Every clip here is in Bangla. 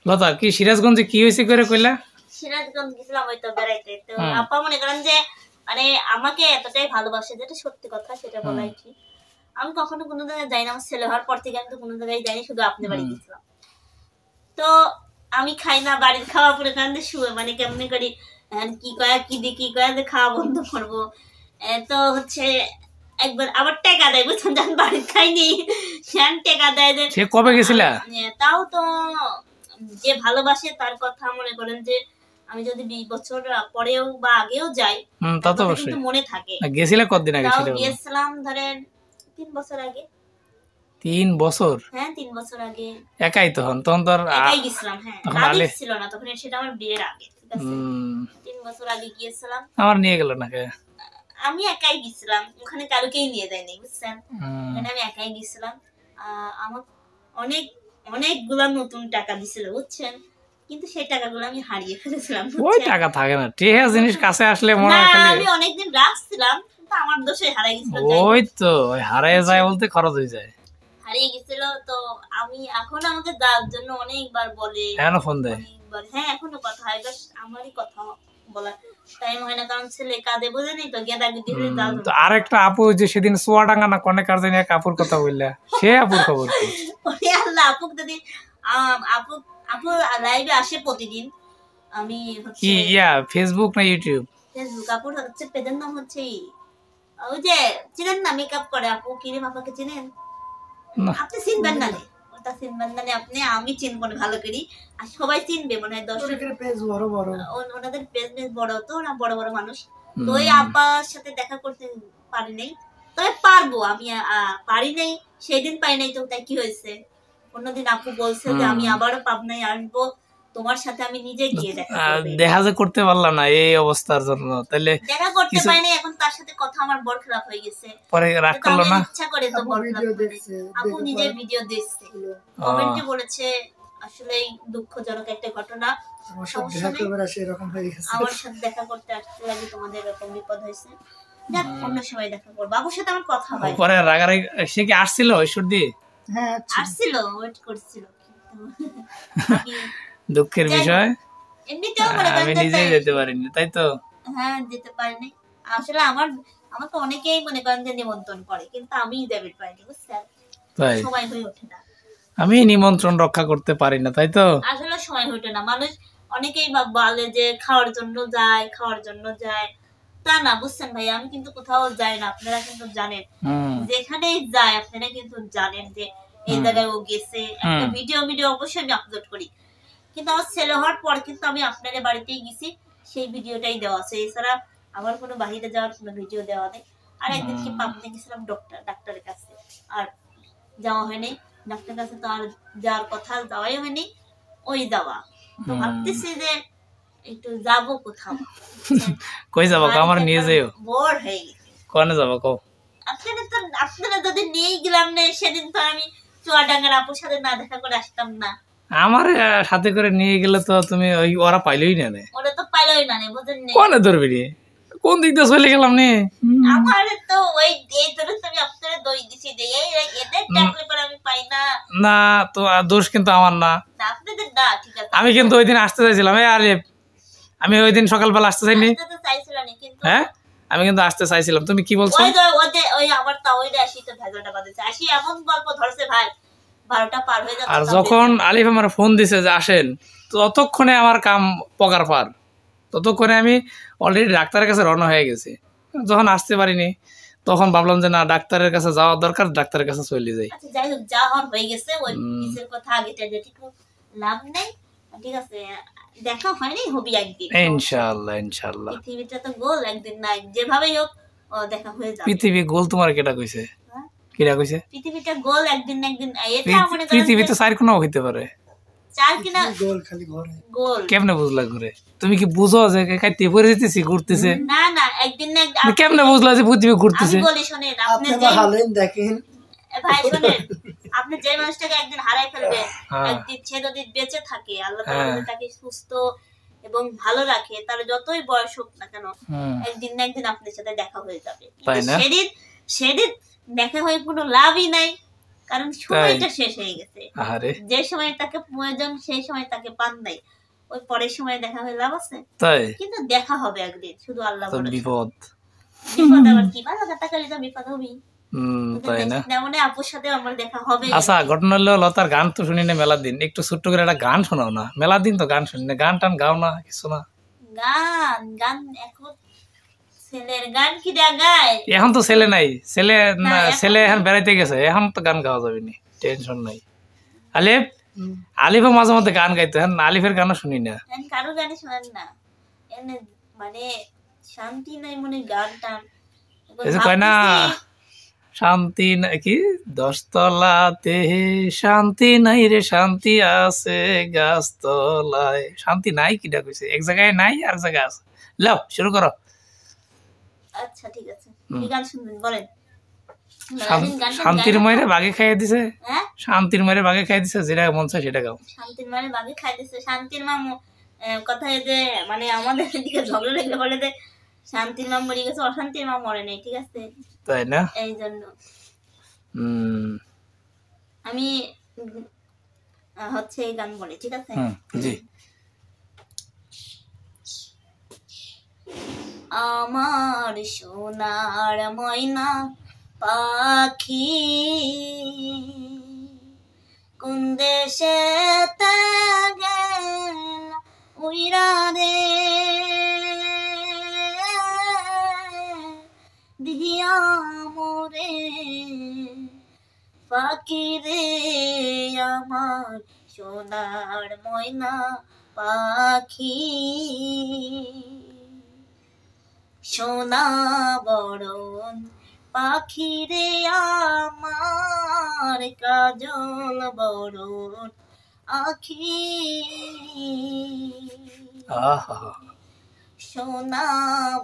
লতা কি সিরাজগঞ্জে কি হয়েছে করে কইলা? সিরাজগঞ্জ গেছিলাম ওই তো বেড়াইতে, তো আপা মনে করেন যে মানে আমাকে এতটাই ভালোবাসে, যেটা সত্যি কথা সেটা বলাই ঠিক। আমি কখনো কোনো জায়গায় যাই না, আমার ছেলে হওয়ার পর থেকে আমি তো কোনো জায়গায় যাইনি, শুধু আপনার বাড়ি গেছিলাম। তো আমি খাই না, বাড়ির খাওয়া পরে কান্দে শুয়ে মানে কেমনি করি কি কয়া কি দি কি কয়া যে খাওয়া বন্ধ করবো। তো হচ্ছে একবার আবার টেকা দেয়, বুঝছেন, যখন বাড়ির খাইনি সেন টেকা দেয় যে। সে কবে গেছিলা? তাও তো যে ভালোবাসে তার কথা মনে করেন যে আমি যদি 20 বছর পরেও বা আগেও যাই তা তো অবশ্যই মনে থাকে। গেছিলা কতদিন আগে? গিয়েছিলাম ধরেন 3 বছর আগে। 3 বছর? হ্যাঁ 3 বছর আগে। একাই তখন তখন তো একাই গেছিলাম। হ্যাঁ আগে ছিল না তখন, সেটা আমার বিয়ের আগে, ঠিক আছে। 3 বছর আগে গিয়েছিলাম। আমার নিয়ে গেল না কে? আমি একাই গেছিলাম, ওখানে কারোকেই নিয়ে যায়নি, বুঝছেন। মানে আমি একাই গেছিলাম। আমার অনেক অনেকগুলা নতুন টাকা দিছিল, বুঝছেন, কিন্তু সেই টাকাগুলো আমি হারিয়ে ফেলেছিলাম। ওই টাকা থাকে না, টেহা জিনিস কাছে আসলে মনে হয় খালি আমি অনেকদিন রাখছিলাম, কিন্তু আমার দোষে হারিয়ে গেছিল। ওই তো ওই হারিয়ে যায় বলতে খরচ হয়ে যায়, হারিয়ে গেছিল। তো আমি এখন আমাকে যাওয়ার জন্য অনেকবার বলে, এখনো ফোন দেয়। হ্যাঁ এখনো কথা হয়, বাস আমারই কথা বলার টাইম হয় না, কারণ ছেলে কাঁদে, বোঝেনি তো, গেদা গেদি হয়ে যাও। তো আরেকটা আপু যে সেদিন সোয়াডাঙ্গা না কোনে কার জানি এক আপুর কথা বললা, সে আপুর খবর কি? ওরে আল্লাহ, আপু যদি আপু আপু লাইভে আসে প্রতিদিন। আমি কি ফেসবুক না ইউটিউব? ফেসবুক। আপুর হচ্ছে পেজের নাম হচ্ছে ওই যে চিনেন না, মেকআপ করে আপু, কিরিম আপাকে চিনেন? আপনি চিনবেন না, ওটা চিনবেন না আপনি, আমি চিনবো না ভালো করি, আর সবাই চিনবে মনে হয়। দর্শকের পেজ বড় বড়, ওনাদের পেজ বড়, তো ওরা বড় বড় মানুষ। তো ওই আব্বার সাথে দেখা করতে পারি নাই, তবে পারবো আমি, পারি নাই সেদিন, পাই নাই তো তাই কি হয়েছে। অন্যদিন আপু বলছে যে আমি আবারও পাবনায় আসবো, তোমার সাথে আমি নিজে গিয়ে দেখা যে করতে পারলাম না এই অবস্থার জন্য, তাহলে দেখা করতে পারি না। এখন তার সাথে কথা আমার বড় খারাপ হয়ে গেছে, পরে রাগ করলো না, ইচ্ছা করে তো বড় খারাপ দেখছে। আপু নিজে ভিডিও দেখছে, কমেন্টে বলেছে আসলে দুঃখজনক একটা ঘটনা, আমার সাথে দেখা করতে আসতে লাগে, তোমাদের এরকম বিপদ হয়েছে, যাক অন্য সময় দেখা করবো। বাবুর সাথে আমার কথা হয়। পরে রাগারাগি সে কি আসছিল ঈশ্বরদী? হ্যাঁ আসছিল, ওয়েট করছিল। দুঃখের বিষয়, এমনিতেও মনে আমি নিজেই যেতে পারিনি, তাই তো? হ্যাঁ যেতে পারিনি আসলে। আমাকে অনেকেই মনে করেন যে নিমন্ত্রণ করে, কিন্তু আমি যাবে পারিনি, বুঝছেন, সময় হয়ে ওঠে না। আমি নিমন্ত্রণ রক্ষা করতে পারি না, তাই তো আসলে সময় ওঠে না। মানুষ অনেকেই বলে যে খাওয়ার জন্য যায়, তা না, বুঝছেন ভাই। আমি কিন্তু কোথাও যাই না, আপনারা কিন্তু জানেন, যেখানেই যাই আপনারা কিন্তু জানেন যে এই জায়গায় ও গেছে। একটা ভিডিও অবশ্যই আমি আপলোড করি, কিন্তু আমার ছেলে হওয়ার পর কিন্তু আমি আপনাদের বাড়িতেই গেছি, সেই ভিডিওটাই দেওয়া আছে, এছাড়া আমার কোনো বাহিরে যাওয়ার কোনো ভিডিও দেওয়া নেই। আর একদিন কি পাবনা গেছিলাম ডাক্তারের কাছে, আর যাওয়া হয়নি। ডাক্তারের কাছে তো আর যাওয়ার কথা, যাওয়াই হয়নি, ওই যাওয়া। তো ভাবতেছি যে একটু যাবো কোথাও। কই যাবো? আমার নিয়ে যাও, বোর হয়ে গেছে। কোনে যাবো কও? আপনারা যদি নিয়ে গেলাম না সেদিন, তো আমি চুয়াডাঙ্গার আপুর সাথে না দেখা করে আসতাম না। আমার সাথে করে নিয়ে গেলে তো তুমি ওই ওরা পাইলই না, ওরা তো পাইলই না, বুঝেন না, কোনে ধরবি রে, কোন দিক দিয়ে চলে গেলাম নে। আমার তো ওই এই ধরে তুমি আপনারা দই দিছি যে এদের ডাকলে পরে আমি পাই না। না তো দোষ কিন্তু আমার না, আপনাদের না, ঠিক আছে। আমি কিন্তু ওই দিন আসতে চাইছিলাম, আরে আমি ওই দিন সকালবেলা আসতে চাইনি, হ্যাঁ আমি কিন্তু আসতে চাইছিলাম। তুমি কি বলছো? ওই আবার তাওইলে আসি তো ভেজালটা বাঁধেছে, আসি এমন গল্প ধরছে ভাই, 12টা পার হয়ে যাচ্ছে। আর যখন আলিফ আমার ফোন দিছে যে আসেন, ততক্ষণে আমার কাম পকার পার, ততক্ষণে আমি অলরেডি ডাক্তারের কাছে রওনা হয়ে গেছি। যখন আসতে পারিনি তখন ভাবলাম যে না, ডাক্তারের কাছে যাওয়া দরকার, ডাক্তারের কাছে চলে যাই। আচ্ছা যাই হোক, যা হওয়ার হয়ে গেছে, ওই কিসের কথা আগে ঠিক লাভ নেই, ঠিক আছে। দেখা হয়নি, হবি একদিন ইনশাআল্লাহ। ইনশাআল্লাহ পৃথিবীটা তো গোল, একদিন না যেভাবেই হোক দেখা হয়ে যাবে। পৃথিবী গোল তোমার কেটা কইছে? কিরা কইছে পৃথিবীটা গোল? একদিন না একদিন এটা মনে করেন পৃথিবী তো চার কোণাও হইতে পারে, চার কিনা গোল, খালি ঘরে গোল। কেমনে বুঝলা ঘুরে? তুমি কি বুঝো যে কাইতে পড়ে যেতেছি ঘুরতেছে? না না, একদিন না একদিন কেমনে বুঝলা যে পৃথিবী ঘুরতেছে? আমি বলি শুনেন, আপনি যে হালেন দেখেন ভাই, শুনেন, আপনি যে মানুষটাকে একদিন হারাই ফেলবেন, একদিন সে যদি বেঁচে থাকে, আল্লাহ তাআলা তাকে সুস্থ এবং ভালো রাখে, তাহলে যতই বয়স হোক না কেন, একদিন না একদিন আপনার সাথে দেখা হয়ে যাবে। সেদিন দেখা হয়ে কোনো লাভই নাই, কারণ সময়টা শেষ হয়ে গেছে। আরে যে সময় তাকে প্রয়োজন সেই সময় তাকে পান নাই, ওই পরের সময় দেখা হয়ে লাভ আছে? তাই কিন্তু দেখা হবে একদিন, শুধু আল্লাহ ভরসা। বিপদ বিপদ আবার কি, ভালো কথা কালে তো বিপদ হবেই। তাই না? তেমন আপুর সাথে আমার দেখা হবে। আচ্ছা, ঘটনা হলো লতার গান তো শুনি না মেলা দিন, একটু ছোট্ট করে একটা গান শোনাও না, মেলা দিন তো গান শুনি না, গান টান গাও না কিছু না? গান গান এখন ছেলের গান কি গায়? এখন তো ছেলে নাই, ছেলে এখন বেড়াইতে গেছে, এখন তো গান গাওয়া যাবে না, টেনশন নাই। আলিফও মাঝে মধ্যে গান গাইতো, হ্যাঁ আলিফের গানও শুনি না। কারো গানে শোনেন না, এনে মানে শান্তি নাই মনে গান টান। এই যে কয় না শান্তি নাই, কি 10 তলাতে শান্তি নাই রে, শান্তি আছে গাছতলায়। শান্তি নাই কিটা কইছে, এক জায়গায় নাই আর জায়গায় আছে। লাও শুরু করো। আচ্ছা ঠিক আছে, কি গান শুনবেন বলেন? শান্তির মায়ের বাগে খাইয়ে দিছে, শান্তির মায়ের বাগে খাইয়ে দিছে, যেটা মন চায় সেটা গাও। শান্তির মায়ের বাগে খাইয়ে দিছে, শান্তির মা কথায় যে মানে আমাদের দিকে ঝগড়া লেগে বলে যে শান্তির মা মরে গেছে, অশান্তির মা মরে নাই, ঠিক আছে? তাই না? এই জন্য আমি হচ্ছে এই গান বলি, ঠিক আছে? জি। আমার সোনার ময়না পাখি কোন দেশে গেল উইরা রে, দিয়া মোরে পাখি রে আমার সোনার ময়না পাখি, সোনা বরণ পাখি রে আমার কাজল বরণ আখি, সোনা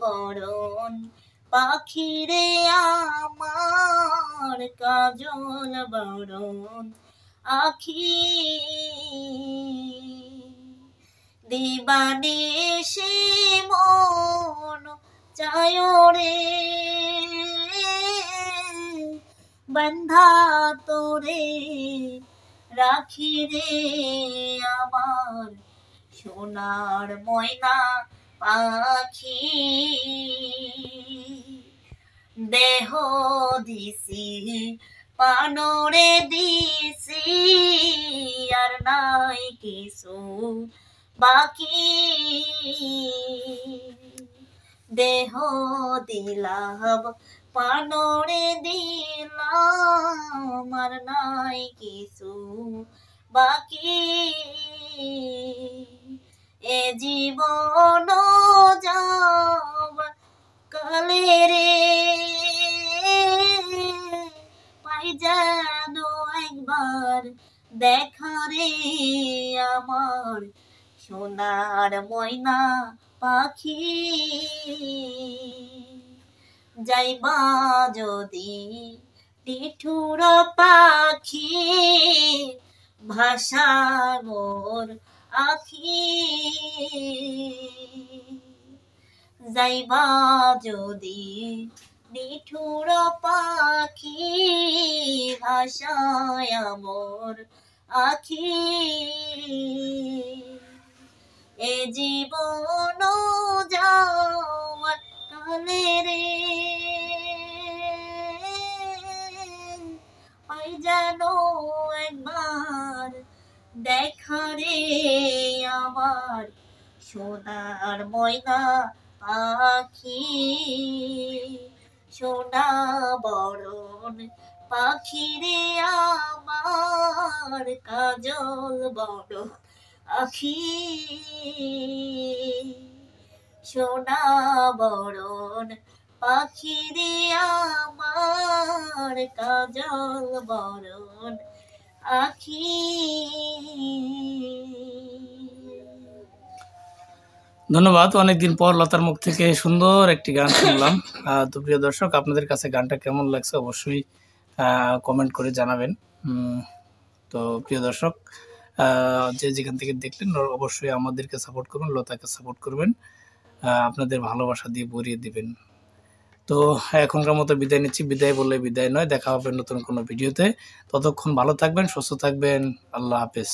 বরণ পাখি রে আমার কাজল বরণ আখি, দিবানিশি মন চায় রে বন্ধা তোরে রাখি রে আমার সোনার ময়না পাখি, দেহ দিছি পানরে দিছি আর নাই কিছু বাকি, দেহ দিলাম পানরে দিলাম আর নাই কিছু বাকি, এ জীবন যাওয়া কালে রে পাই যেন একবার দেখা রে আমার সোনার ময়না পাখি, যাইবা যদি নিঠুর পাখি ভাষা মোর আখি, যাইবা যদি নিঠুর পাখি ভাষায় মোর আখি, এ জীবন যাওয়ার কালে রে পাই যেন একবার দেখা রে আমার সোনার ময়না পাখি, সোনা বরণ পাখি রে আমার কাজল বরণ আখি, সোনা বরণ পাখি রে আমার কাজল বরণ আখি। ধন্যবাদ। অনেকদিন পর লতার মুখ থেকে সুন্দর একটি গান শুনলাম। তো প্রিয় দর্শক, আপনাদের কাছে গানটা কেমন লাগছে অবশ্যই কমেন্ট করে জানাবেন। তো প্রিয় দর্শক, যে যেখান থেকে দেখলেন অবশ্যই আমাদেরকে সাপোর্ট করবেন, লতাকে সাপোর্ট করবেন, আপনাদের ভালোবাসা দিয়ে ভরিয়ে দিবেন। তো এখনকার মতো বিদায় নিচ্ছি। বিদায় বললে বিদায় নয়, দেখা হবে নতুন কোনো ভিডিওতে। ততক্ষণ ভালো থাকবেন, সুস্থ থাকবেন। আল্লাহ হাফেজ।